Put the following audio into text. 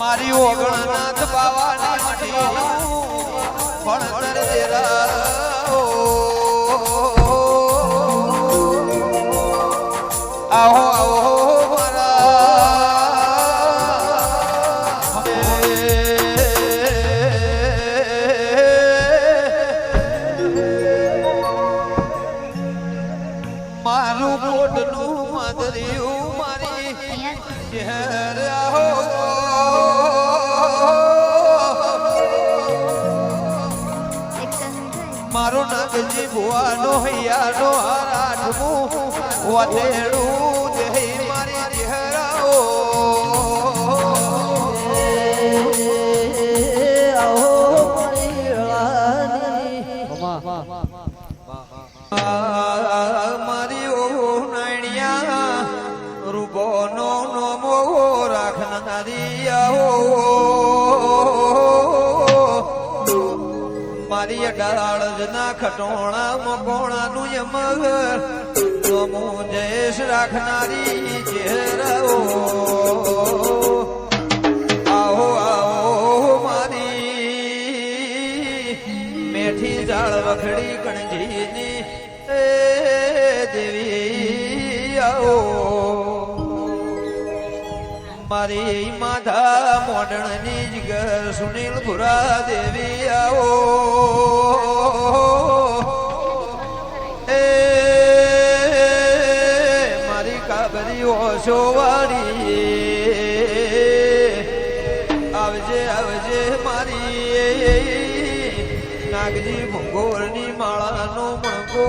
મારી ઓગણનાથ બાવાની મઢીનું ભણતર દેરા આહો આહો મારું કોટનું માદરિયું મારી ઘેર આહો મારો નાગજી ભુવાનો હૈયાનો આઠમું વધેડું જય મારી ઘેરાઓ મારી ઓ નાણિયા રૂપોનો નોમો રાખનારી આહો મારી અડાળજના ખટોણા મકોણાનું યમગર નમો જયેશ રાખનારી ચહેરાઓ આહો આહો મારી મેઠી જાળ વખડી કણજીની દેવી આવો મારી માધા મોડણની જગર સુનિલ ભુરા દેવી આવો એ મારી કાબરી ઓશો વાળી આવજે આવજે મારી નાગજી ભંગોળની માળાનો મણકો